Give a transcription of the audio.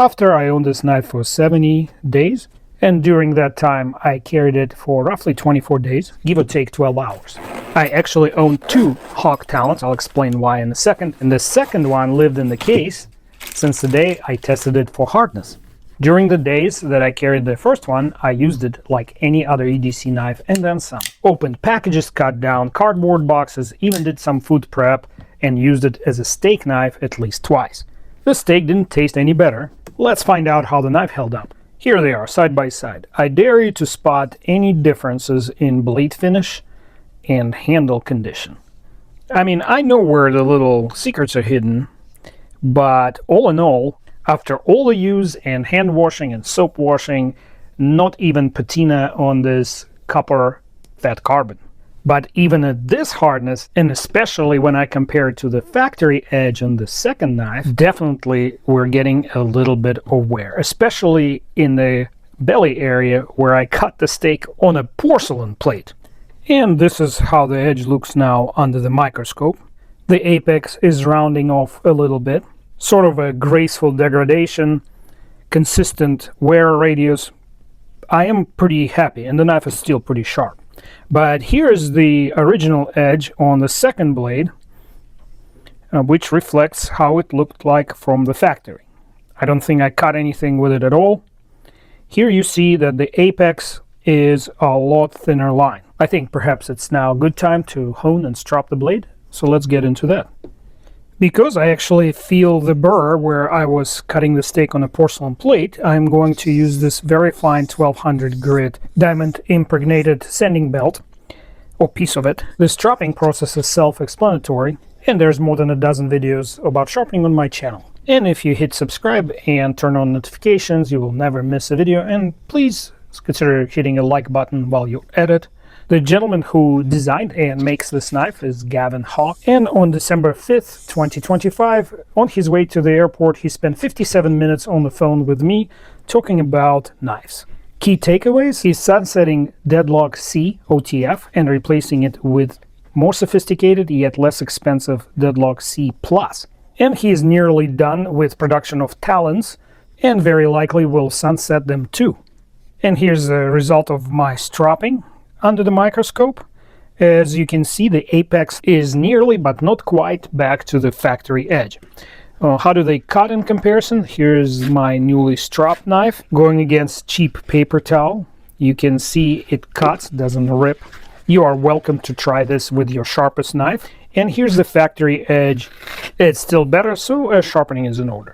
After I owned this knife for 70 days, and during that time I carried it for roughly 24 days, give or take 12 hours. I actually owned 2 Hawk Talons, I'll explain why in a second, and the second one lived in the case since the day I tested it for hardness. During the days that I carried the first one, I used it like any other EDC knife and then some. Opened packages, cut down cardboard boxes, even did some food prep, and used it as a steak knife at least twice. The steak didn't taste any better. Let's find out how the knife held up. Here they are, side by side. I dare you to spot any differences in blade finish and handle condition. I mean, I know where the little secrets are hidden, but all in all, after all the use and hand washing and soap washing, not even patina on this copper fat carbon. But even at this hardness, and especially when I compare it to the factory edge on the second knife, definitely we're getting a little bit of wear, especially in the belly area where I cut the steak on a porcelain plate. And this is how the edge looks now under the microscope. The apex is rounding off a little bit. Sort of a graceful degradation, consistent wear radius. I am pretty happy, and the knife is still pretty sharp. But here's the original edge on the second blade, which reflects how it looked like from the factory. I don't think I cut anything with it at all. Here you see that the apex is a lot thinner line. I think perhaps it's now a good time to hone and strop the blade, so let's get into that. Because I actually feel the burr where I was cutting the steak on a porcelain plate, I'm going to use this very fine 1200 grit diamond impregnated sanding belt, or piece of it. The stropping process is self-explanatory, and there's more than a dozen videos about sharpening on my channel. And if you hit subscribe and turn on notifications, you will never miss a video, and please consider hitting a like button while you edit. The gentleman who designed and makes this knife is Gavin Hawk, and on December 5th, 2025, on his way to the airport, he spent 57 minutes on the phone with me talking about knives. Key takeaways: he's sunsetting Deadlock C OTF and replacing it with more sophisticated yet less expensive Deadlock C Plus. And he is nearly done with production of Talons and very likely will sunset them too. And here's the result of my stropping under the microscope. As you can see, the apex is nearly but not quite back to the factory edge. How do they cut in comparison? Here's my newly stropped knife going against cheap paper towel. You can see it cuts, doesn't rip. You are welcome to try this with your sharpest knife. And here's the factory edge. It's still better, so sharpening is in order.